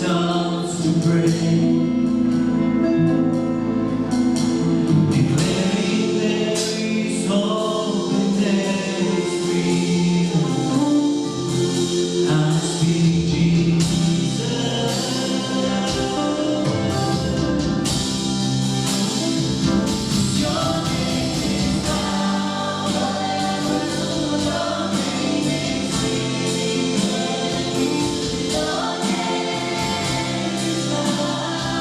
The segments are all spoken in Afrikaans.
starts to break. Declaring there is hope and there is freedom. I speak Jesus. Your name is power, your name is healing, your name is love.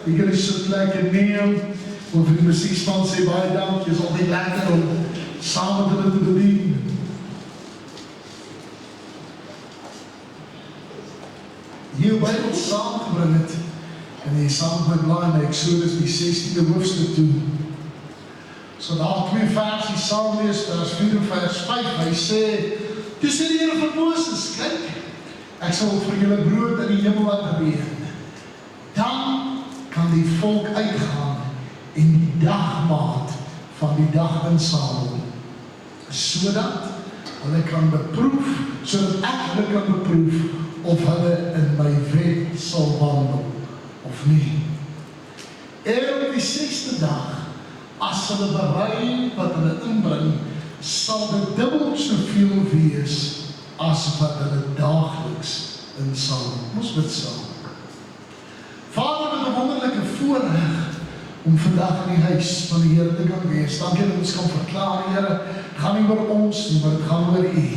jy kan die sitplek neem, of die musiekspan sê baie dank, jy is altyd lekker om saam met hulle te bedien. Hier by ons saamgebring het, en jy saam met my blaai, Exodus die 16de hoofstuk toe. So daar 2 versies saam lees, vers 4 en vers 5, hy sê, toe sê die Here vir Moses, kyk, ek sal vir julle brood in die hemel laat reën. Dan kan die volk uitgaan en die dagmaat van die dag insamel, sodat hulle kan beproef, sodat ek hulle kan beproef of hulle in my wet sal wandel of nie. En op die 6de dag, as hulle berei wat hulle inbring, sal dit dubbel soveel wees as wat hulle daagliks insamel. Ons bid saam. Vader, met 'n wonderlike voorreg om vandag in die huis van die Here te kan wees. Dankie dat ons kan verklaar, Here, gaan nie oor ons nie, maar dit gaan oor U.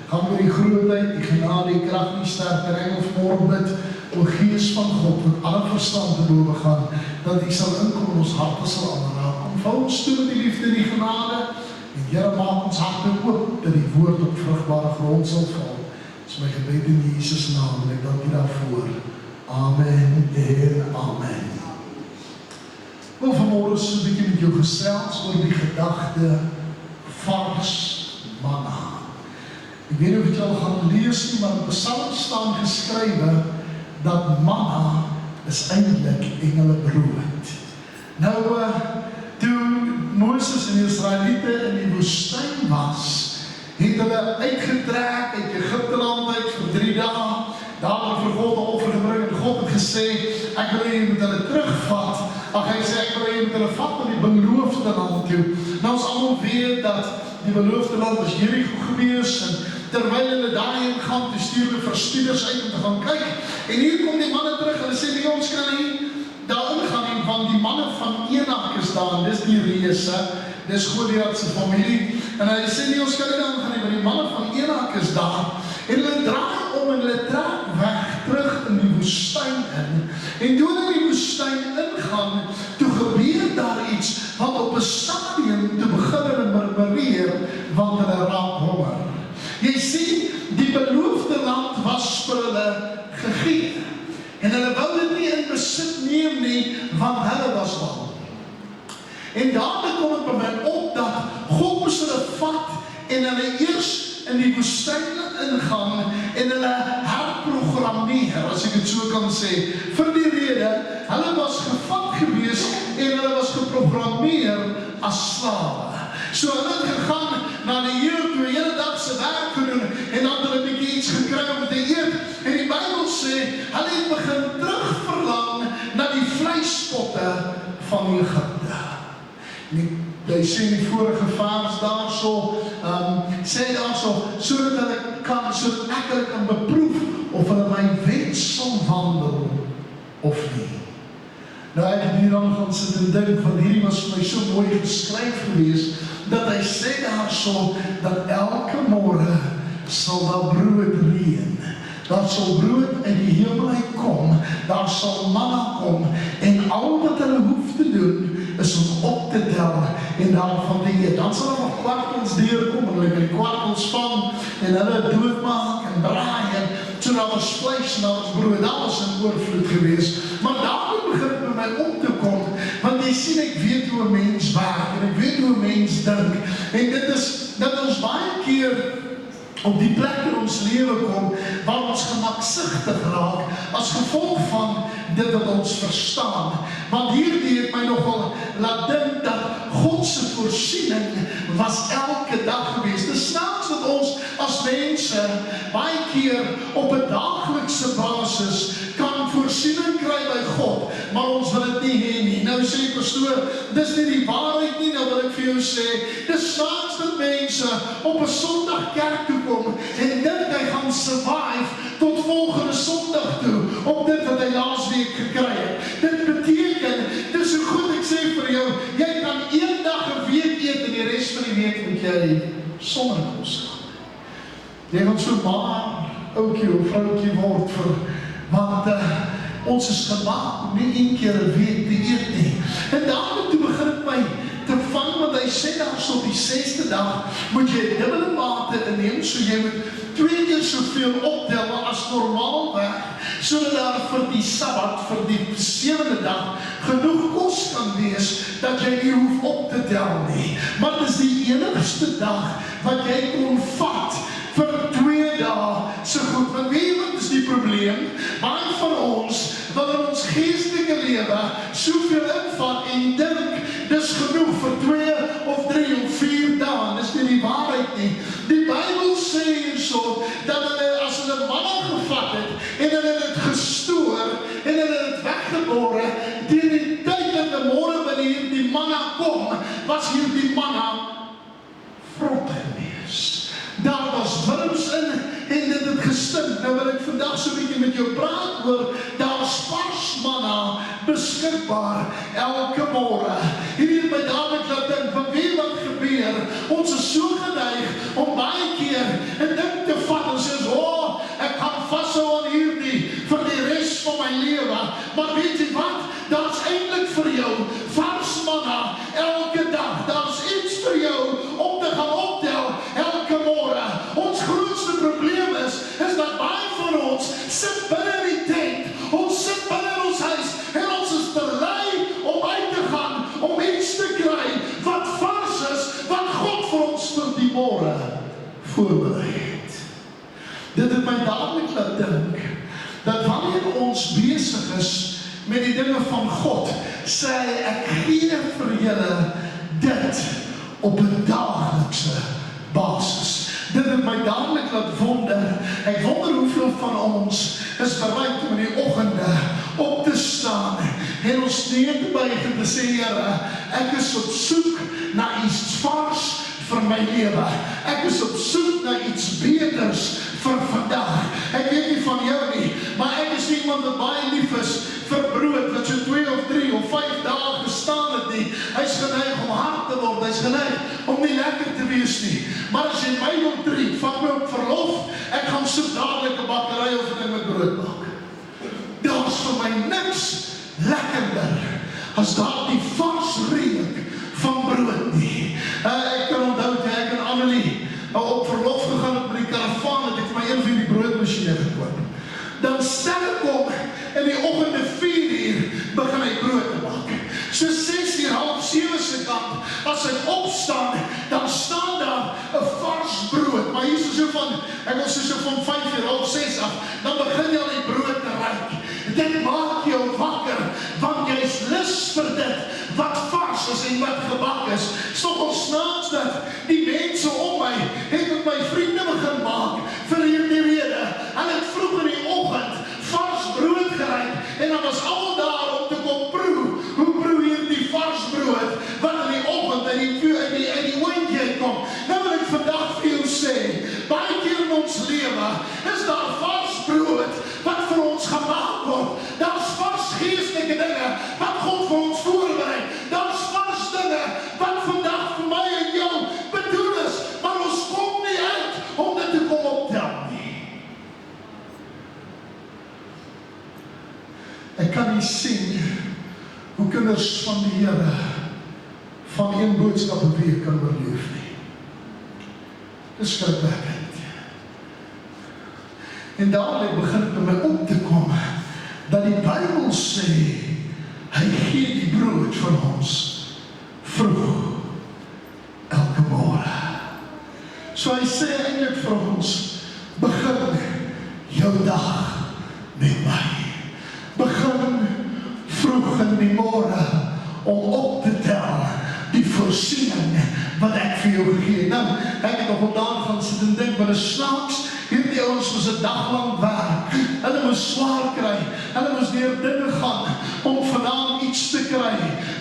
Gaan oor die grootheid, die genade, die krag, die sterkte, en ons môre bid, o Gees van God, met alle verstand te boven gaan, dat U sal inkom en ons harte sal aanraak. Kom vou ons toe met die liefde en die genade, en Here, maak ons harte oop, dat die woord op vrugbare grond sal val. Dit is my gebed in Jesus naam, en ek dank U daarvoor. Amen en amen. Ik wil vanmorgen so 'n bietjie met jou gesels oor die gedagte vars manna. Ek weet nie of jy al gaan lees nie, maar in Psalm staan geskrywe dat manna is eintlik engelebrood. Nou, toe Moses en die Israeliete in die woestyn was, het hulle uitgetrek uit Egipte land uit vir 3 dae, daar vir God 'n offer gebring, en God het gesê, ek wil hê jy moet hulle terugvat. Hy sê, ek wil hê jy moet hulle vat na die beloofde land toe. Nou ons almal weet dat die beloofde land was Jericho gewees, en terwyl hulle daarheen gaan, toe stuur hulle verspieders uit om te gaan kyk, en hier kom die manne terug, en hulle sê, nee, ons kan nie daarin gaan nie, want die manne van Enak is daar, en dis die reëse, dis Goliat se familie, en hy sê, nee, ons kan nie daarin gaan nie, want die manne van Enak is daar, en hulle draai om en hulle trek weg terug in die woestyn in, en toe hulle in die woestyn ingaan, toe gebeur daar iets, wat op 'n stadium te begin hulle murmureer, want hulle raak honger. Jy sien, die beloofde land was vir hulle gegee, en hulle wou dit nie in besit neem nie, want hulle was bang. En daarmee kom het by my op dat God moes hulle vat en hulle eers in die woestyn ingaan en hulle herprogrammeer, as ek dit so kan sê, vir die rede, hulle was gevat gewees en hulle was geprogrammeer as slawe. So hulle het gegaan na die Here toe, die hele dag se werk gedoen, en dan het hulle 'n bietjie iets gekry om te eet, en die Bybel sê, hulle het begin terugverlang na die vleispotte van Egipte. Jy sê in die vorige vers daarso, sê daarso, sodat ek hulle kan beproef of hulle my wet sal wandel of nie. Nou ek het hier dan gaan sit en dink, want hierdie was vir my so mooi geskryf gewees, dat hy sê daarso, dat elke môre sal daar brood reën. Daar sal brood uit die hemel uitkom, daar sal manna kom, en al wat hulle hoef te doen, is om op te tel en daarvan te eet. Dan sal daar nog kwartels deurkom, en hulle kan die kwartels vang, en hulle doodmaak en braai, en so daar was vleis en daar was brood, daar was in oorvloed gewees. Maar daarom begin het by my om te kom, want jy sien, ek weet hoe 'n mens werk, en ek weet hoe 'n mens dink, en dit is, dat ons baie keer op die plek in ons lewe kom, waar ons gemaksigtig raak, as gevolg van dit wat ons verstaan. Want hierdie het my nogal laat dink dat God se voorsiening was elke dag geweest. Dit snaaks dat ons as mense baie keer op 'n daaglikse basis kan voorsiening kry by God, maar ons wil dit nie hê nie. Nou sê pastoor, dis nie die waarheid nie, nou wil ek vir jou sê, dis snaaks dat mense op 'n Sondag kerk toe kom en dink hy gaan survive tot volgende Sondag toe, op dit wat hy laasweek gekry het. Dit beteken, dis so goed ek sê vir jou, jy kan een dag 'n week eet en die res van die week moet jy sonder kos gaan. Jy gaan so maar oukie of vroukie word vir, want ons is gemaak om nie een keer 'n week te eet nie. En daarom toe begin ek my te vang, want hy sê daar so op die 6de dag moet jy dubbele mate inneem, so jy moet 2 keer soveel optel as normaalweg, sodat daar vir die Sabbat, vir die 7de dag, genoeg kos kan wees, dat jy nie hoef op te tel nie. Maar dit is die enigste dag wat jy kon vat vir 2 dae so goed. Want weet jy wat is die probleem? Baie van ons wil in ons geestelike lewe soveel invat en dink dis genoeg vir 2 of 3 of 4 dae. Dis nie die waarheid nie. Die Bybel sê hierso dat hulle as hulle manna gevat het en hulle het gestoor en hulle het weggebore, teen die tyd dat die môre wanneer die manna kom, was hier die manna vrot gewees. Daar was wurms in en dit het gestink. Nou wil ek vandag so 'n bietjie met jou praat oor, daar's vars manna beskikbaar elke môre. Hierdie het my dadelik laat dink, van weet wat gebeur? Ons is so geneig om baie keer 'n ding te vat en sê, ek gaan vashou aan hierdie vir die res van my lewe. Maar weet jy wat? Daar's eintlik vir jou vars manna elke dag. Daar's iets vir jou om te gaan optel elke môre. Ons grootste probleem is dat baie van ons sit binne in die tent, ons sit binne in ons huis en ons is te lui om uit te gaan, om iets te kry wat vars is, wat God vir ons vir die môre voorberei het. Dit het my dadelik laat dink, dat wanneer ons besig is met die dinge van God, sê hy, ek gee vir julle dit op 'n daaglikse basis. Dit het my dadelik laat wonder. Ek wonder hoeveel van ons is bereid om in die oggende op te staan en ons neer te buig en te sê, Here, ek is op soek na iets vars vir my lewe. Ek is op soek na iets beters vir vandag. Ek weet nie van jou nie, maar ek is iemand wat baie lief is vir brood, wat so 2 of 3 of 5 dae gestaan het nie. Hy's geneig om hard te word, hy's geneig om nie lekker te wees nie. Maar as jy my wil treat, vat my op verlof, ek gaan soek dadelik 'n bakkery of 'n ding met brood maak. Daar's vir my niks lekkerder as daardie vars reuk van brood nie. Ek kan onthou, ek en Annelie op verlof gegaan het met die karavaan, het ek vir my een van die broodmasjiene gekoop. Dan stel ek op in die oggende 4 uur begin hy brood te maak. So 6 uur, half 7 se kant, as ek opstaan, dan staan daar 'n vars brood. Maar hier is so van, ek was so van 5 uur, half 6 af, dan begin jy al die brood te ruik. Dit maak jou wakker, want jy is lus vir dit wat vars is en wat gebak is. Is nogal snaaks dat die mense om my het met my vriende begin maak vir hierdie rede. Hulle het vroeg in die oggend vars brood geruik en dan was almal daar om te kom proe. Hoe proe hierdie vars brood wat in die oggend uit die oondjie kom. Nou wil ek vandag vir jou sê, baie keer in ons lewe is daar vars brood wat vir ons gemaak word. Daar's vars geestelike dinge wat God vir ons voorberei. Daar's vars dinge wat vandag vir my en jou bedoel is, maar ons kom nie uit om dit te kom optel nie. Ek kan nie sien hoe kinders van die Here van een boodskap 'n week kan oorleef nie. Dis skrikwekkend. En dadelik begin het by my op te kom, dat die Bybel sê, hy gee die brood vir ons, vroeg, elke môre. So hy sê eintlik vir ons, begin jou dag met my. Begin vroeg in die môre, om op te tel, die voorsiening, wat ek vir jou gegee. Nou, ek het nog op daan gaan sit en dink, maar is snaaks, hierdie ouens moes 'n dag lang werk, hulle moes swaar kry, hulle moes deur dinge gaan, om vanaand iets te kry,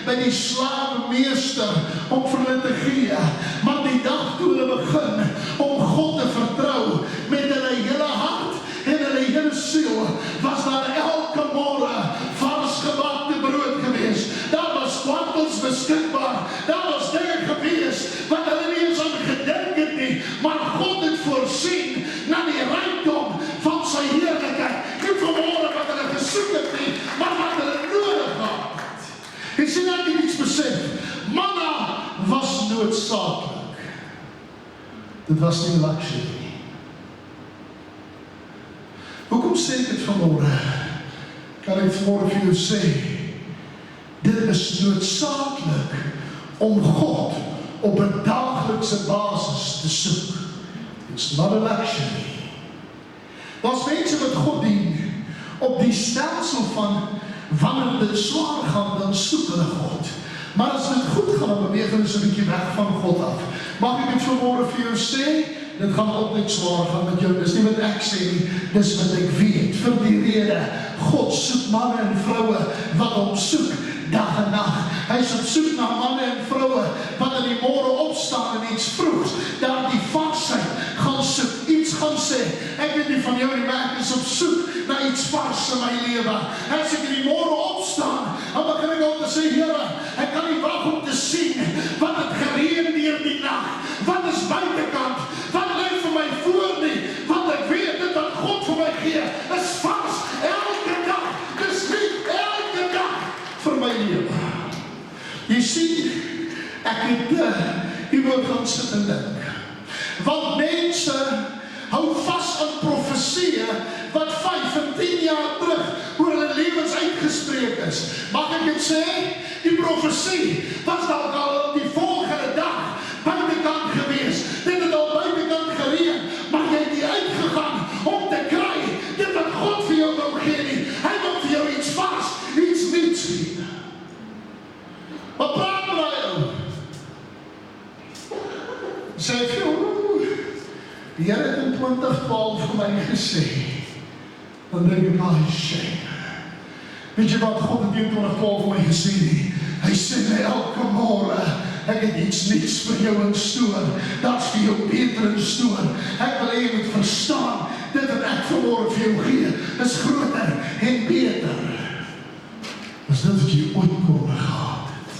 by die slawemeester, om vir hulle te gee, maar die dag toe hulle begin, om God te vertrou, met hulle hele hart, en hulle hele siel, was daar elke môre, vars gebakte brood gewees, daar was kwartels beskikbaar, daar was dinge gewees, wat hulle nie eens aan gedink het nie, maar God het voorsien, na die rykdom van sy heerlikheid, nie vanmôre wat hulle gesoek het nie, noodsaaklik. Dit was nie luxury nie. Hoekom sê ek dit vanmôre? Kan ek vanmôre vir jou sê, dit is noodsaaklik om God op 'n daaglikse basis te soek. It's not a luxury. Daar's mense wat God dien op die stelsel van wanneer dit swaar gaan, dan soek hulle God. Maar as dit goed gaan, dan beweeg hulle so 'n bietjie weg van God af. Mag ek dit vanmôre vir jou sê? Dit gaan altyd swaar gaan met jou. Dis nie wat ek sê nie, dis wat ek weet. Vir die rede, God soek manne en vroue wat hom soek dag en nag. Hy is op soek na manne en vroue wat in die môre opstaan en iets vroegs daar die varsheid gaan soek, iets gaan sê. Ek weet nie van jou nie, maar ek is op soek na iets vars in my lewe. As ek in die môre opstaan, dan begin ek al te sê, Here, ek kan nie wag om te sien wat het gereën deur die nag. Wat is buitekant? Wat lê vir my voor nie? Want ek weet dit wat God vir my gee is vars elke dag. Dis nie elke dag vir my lewe. Jy sien, ek het hieroor gaan sit en dink. Want mense hou vas aan profesieë wat 5 en 10 jaar terug oor hulle lewens uitgespreek is. Mag ek dit sê? Die profesie was dalk al die volgende dag buitekant gewees. Dit het al buitekant gereën, maar jy het nie uitgegaan om te kry dit wat God vir jou wou gee nie. Hy wil vir jou iets vars, iets nuuts gee. Wat praat met daai ou? Sê vir jou, die Here het in 2012 vir my gesê, dan dink ek, shame. Weet jy wat God in 2012 vir my gesê nie? Hy sê my elke môre, ek het iets niets vir jou in stoor. Daar's vir jou beter in stoor. Ek wil hê jy moet verstaan, dit wat ek vanmôre vir jou gee, is groter en beter as dit wat jy ooit kon gehad het.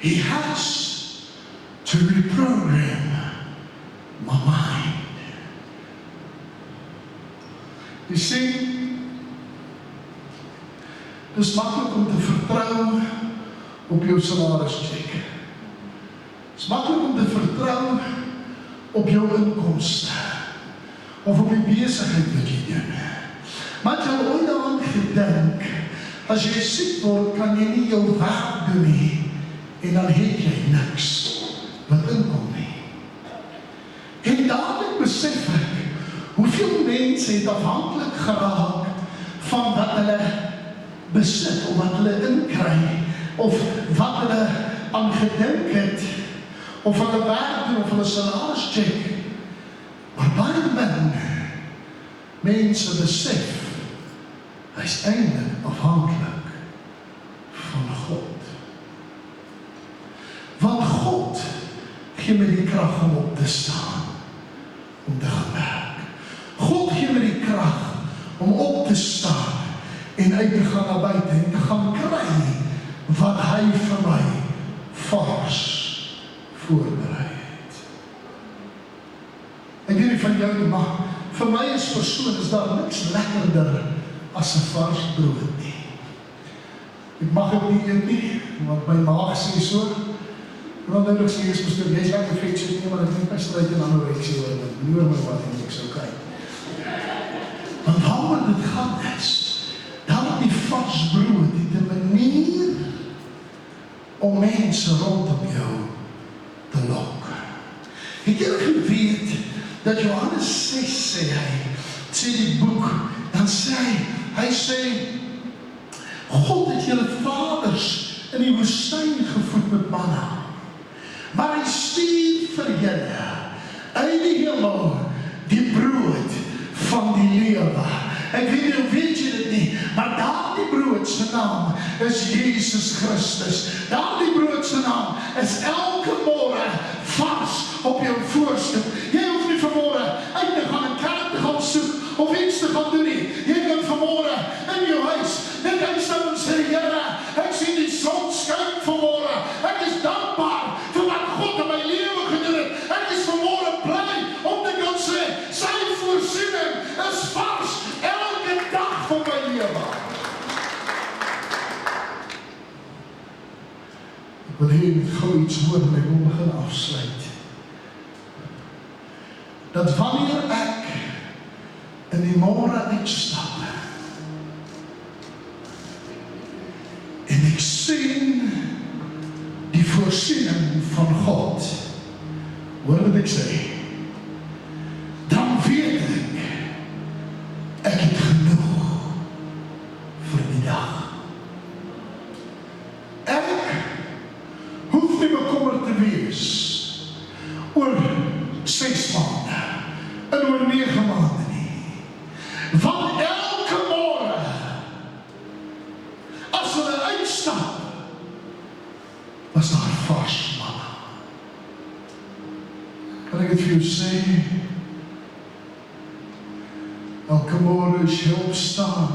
He has to reprogram my mind. Jy sien, dit is maklik om te vertrou op jou salarischeck. Het is maklik om te vertrou op jou inkomste of op die besigheid wat jy doen. Maar het jy ooit daaraan gedink, as jy siek word, kan jy nie jou werk doen nie, en dan het jy niks wat inkom nie. En dadelik besef ek, hoeveel mense het afhanklik geraak van wat hulle besit, of wat hulle inkry, of wat hulle aan gedink het, of hulle werk doen, of hulle salarischeck. Maar baie min mense besef, hy is eintlik afhanklik van God. Want God gee my die krag om op te staan, om te gaan werk. God gee my die krag om op te staan en uit te gaan na buite en te gaan kry wat hy vir my vars voorberei het. Ek weet nie van jou nie, maar vir my as persoon is daar niks lekkerder as 'n vars brood nie. Ek mag dit nie eet nie, want my maag sê so. Want nou sê jy is jy is lekker vet sê nie, maar ek dink my stryd en anoreksie oor dit. Nie oor my wat en ek sou kyk. Want waaroor dit gaan is, dan die vars brood, die manier om mense rondom jou te lok. Het jy geweet dat Johannes 6 sê hy, sê die boek, dan sê hy sê, God het julle vaders in die woestyn gevoed met manna, maar hy stuur vir julle uit die hemel die brood van die lewe. Ek weet nie, weet jy dit nie, maar daardie brood se naam is Jesus Christus. Daardie brood se naam is elke môre vars op jou voorskot. Jy hoef nie vanmôre uit te gaan en kerk te gaan soek of iets te gaan doen nie. Jy kan vanmôre in jou huis net uitstaan en sê, Here, ek sien die son skyn vanmôre. Ek is dankbaar vir wat God in my lewe gedoen het. Ek is vanmôre bly om te kan sê, sy voorsiening is vars elke dag van my lewe. wil hê met gou iets hoor en ek wil begin afsluit. Dat wanneer ek in die môre uitstap en ek sien die voorsiening van God, hoor wat ek sê, dan weet ek het genoeg vir die dag. Ek hoef nie bekommerd te wees oor 6 maande en oor 9 maande nie. Want elke môre, as hulle uitstap, was daar vars manna. Kan ek het vir jou sê, elke môre as jy opstaan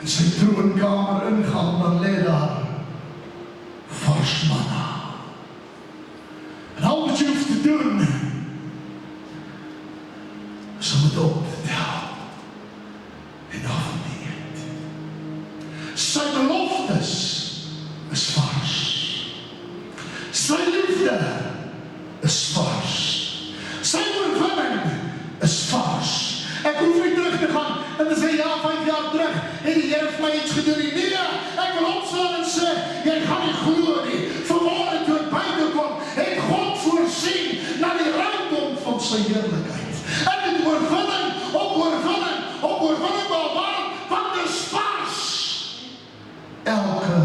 en sy troonkamer ingaan, dan lê daar vars manna. En al wat jy hoef te doen, is om het op te tel en af te eet. Sy beloftes is vars. Sy liefde is vars. Sy oorwinning is vars. Ek hoef nie terug te gaan en te sê, ja, 5 jaar terug het die Here vir my iets gedoen nie. Nee, ek wil opstaan en sê, jy gaan nie glo nie. Vanmôre toe ek buite kom, het God voorsien na die rykdom van sy heerlikheid. En dit oorwinning op oorwinning op oorwinning behaal, want dit is vars. Elke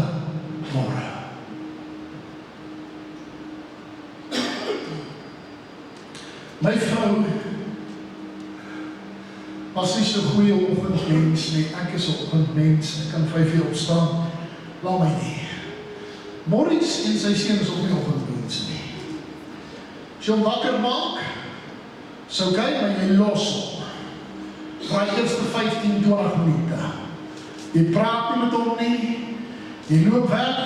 môre. My vrou was nie so goeie oggendmens nie, ek is 'n oggendmens, ek kan 5 uur opstaan, laat my nie. Morris en sy seun is ook nie oggendmens nie. As jy hom wakker maak, so kyk, maar jy los hom. Vir die eerste 15-20 minute. Jy praat nie met hom nie, jy loop weg,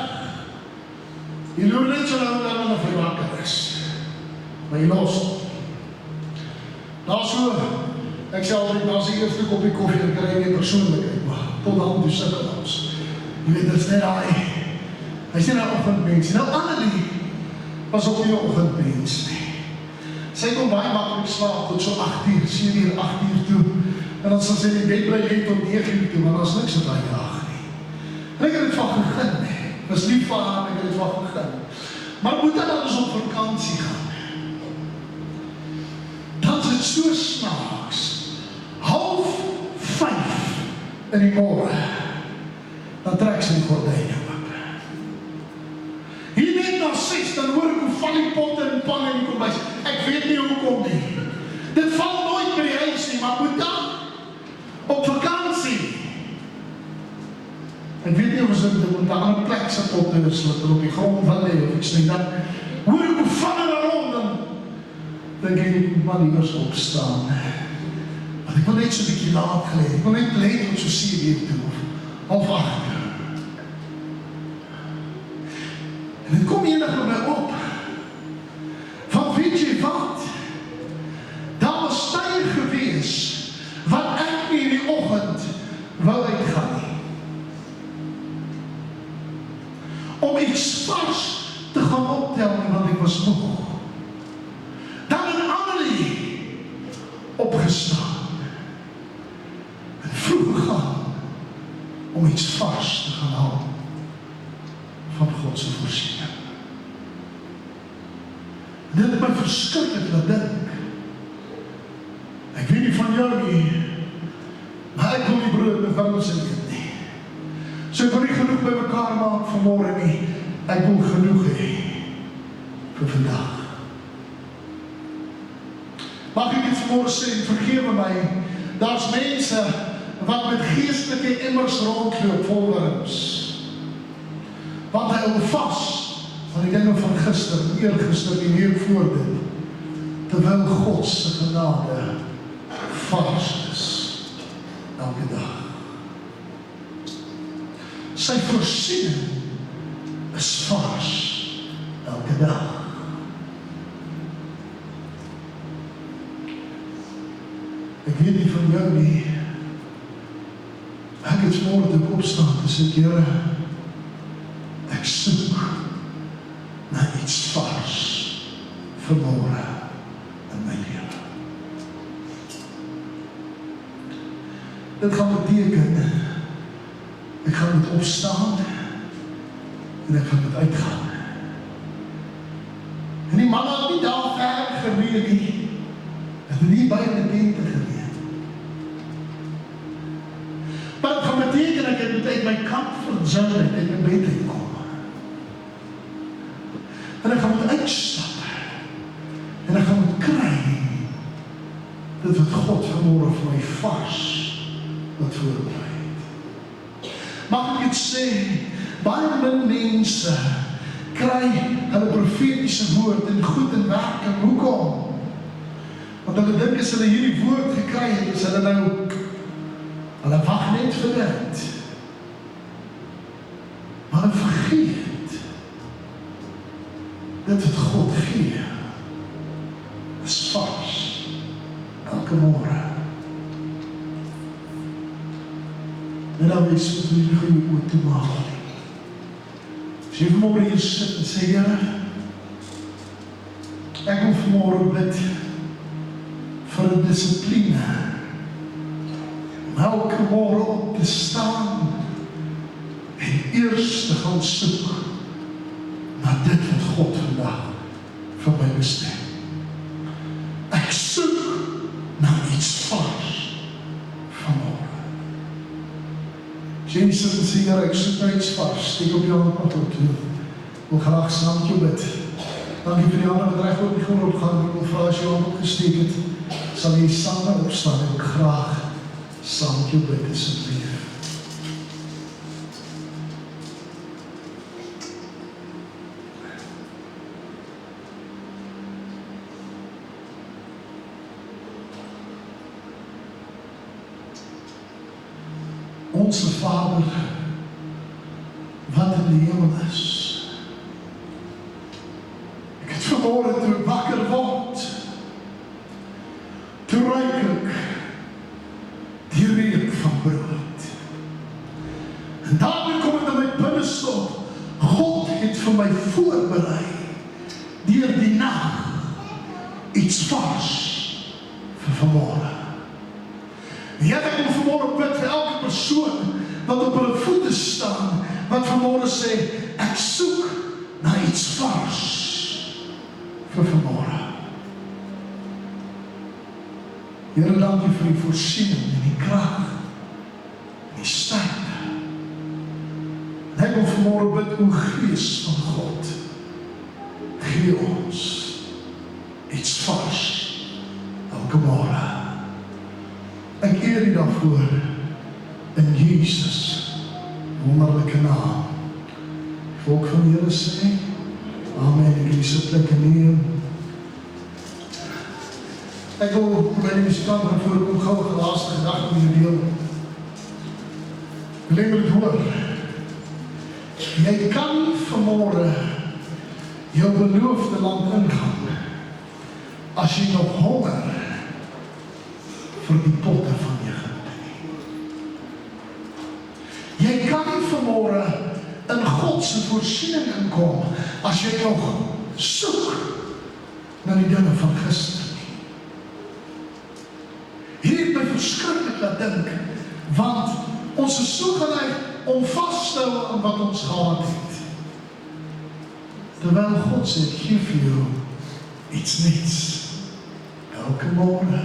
jy loop net so lang dan of hy wakker is. Maar jy los hom. Daar so, ek sê altyd, na sy eerste kopie koffie, dan kry jy nie persoonlikheid, maar tot dan toe sukkel ons. Jy weet, dit is net hy is nie 'n oggendmens. Nou Annelie was ook nie 'n oggendmens nie. Sy kon baie maklik slaap tot so 8 uur, 7 uur, 8 uur toe. En dan sal sy in die bed bly lê tot 9 uur toe, maar daar is niks op daai dag nie. En ek het dit van gegin nie. Ek was lief vir haar, ek het dit van gegin. Maar moet dan eens op vakansie gaan. Dan is het so snaaks. 4:30 in die môre, dan trek sy die gordyne oop. Hier net na 6, dan hoor ek hoe val die potte en panne in die kombuis. Ek weet nie hoekom nie. Dit val nooit by die huis nie, maar moet dan op vakansie. Ek weet nie of ons dit op 'n ander plek sit potte is, wat er op die grond wil lê of iets nie. Dan hoor ek hoe val hulle rond en dink ek, man, die was opstaan. Want ek wil net so 'n bietjie laat gelê. Ek wil net lê tot so 7 uur toe of 8 uur. En dit kom enig by my op. Van weet jy wat? Daar was tye gewees wat ek nie in die oggend wou uitgaan nie. Om iets vars te gaan optel nie, want ek was moeg. Dan het Annelie opgestaan. Vroeg gaan om iets vars te gaan haal van God se voorsiening. Dit het my verskriklik laat dink. Ek weet nie van jou nie, maar ek wil nie brood met wingels eet nie. So ek wil nie genoeg by mekaar maak vanmôre nie. Ek wil genoeg hê vir vandag. Mag ek dit vanmôre sê, vergewe my, daar's mense wat met geestelike emmers rondloop vol wurms. Want hy hou vas van die dinge van gister, eergister en hier voor dit, terwyl God se genade vars is elke dag. Sy voorsiening is vars elke dag. Ek weet nie van jou nie. Ek het vanmôre te opstaan en sê, Here, ek soek na iets vars vanmôre in my lewe. Dit gaan beteken, ek gaan met opstaan en ek gaan met uitgaan. En die man had nie daar ver geweet nie, het nie by in die tente geweet. Maar het gaan beteken, ek het uit my kant verzuinig en my bed uitkom. En ek gaan moet uitstap, en ek gaan moet kry, dit wat God vanmôre vir my vars, wat voorbereid het. Mag ek dit sê, baie min mense kry hulle profetiese woord en goed in werking. Hoekom? Want hulle dink as hulle hierdie woord gekry het, is hulle nou, hulle wag net vir dit. Maar hulle vergeet, dit wat God gee, is vars, elke môre. En dan wees wat jy vir jou oor te maak. As jy vanmôre hier sit en sê, Here, ek wil vanmôre bid vir 'n dissipline, om elke môre op te staan en eers te gaan soek na dit wat God vandag vir my bestem. Ek soek na iets vars vanmôre. As jy sit en sê, Here, ek soek na iets vars, steek op jou hand wat op toe. Ek wil graag saam met jou bid. Dankie vir die hande wat reg op die grond opgaan. Ek wil vra as jy jou hand opgesteek het, sal jy saam opstaan. Ek wil graag saam met jou bid, asseblief. Onze Vader, wat in die hemel is. Ek het vanmôre toe ek wakker word, toe ruik ek die reuk van brood. En daarmee kom ek in my binnestop. God het vir my voorberei, deur die nag, iets vars vir vanmôre. Ja, ek wil vanmôre bid vir elke persoon wat op hulle voete staan, wat vanmôre sê, ek soek na iets vars vir vanmôre. Here, dankie vir die voorsiening en die krag en die sterkte. En ek wil vanmôre bid, o Gees van God, gee ons iets vars elke môre. Ek eer U daarvoor in Jesus wonderlike naam. Die volk van die Here sê, Amen. Ek lees die plek neer. Ek wil by die musikant gaan voorkom, gou 'n laaste gedagte met julle deel. Wil jy dit hoor? Jy kan nie vanmôre jou beloofde land ingaan as jy nog honger vir die potte van Egipte nie. Jy kan nie vanmôre in God se voorsiening inkom as jy nog soek na die dinge van gister nie. Hier het my verskriklik laat dink, want ons is so geneig om vas te hou aan wat ons gehad het. Terwyl God sê, ek gee vir jou iets nuuts elke môre.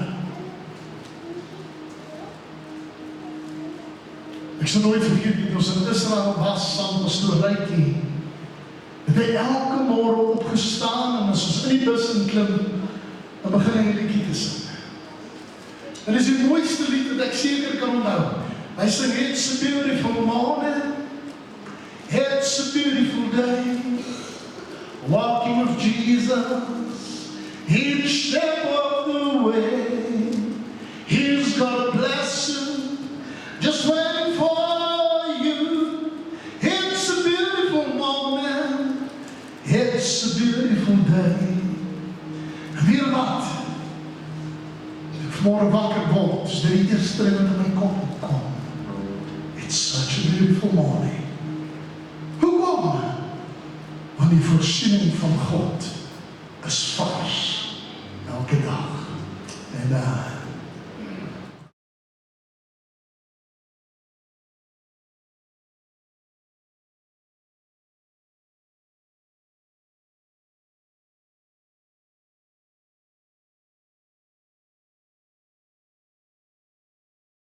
Ek sal nooit vergeet nie, ons in Israel was saam met Pastoor Rykie. Het hy elke môre opgestaan en as ons in die bus inklim, dan begin hy 'n liedjie te sing. En dis die mooiste lied wat ek seker kan onthou. Hy sing, it's a beautiful morning, it's a beautiful day, walking with Jesus, each step of the way, He's got a blessing, just waiting for you. It's a beautiful moment, it's a beautiful day. En weet wat? As ek vanmôre wakker word, is dit die eerste ding wat in my kop kom. It's such a beautiful morning. Hoekom? voorsiening van God is vars elke dag. En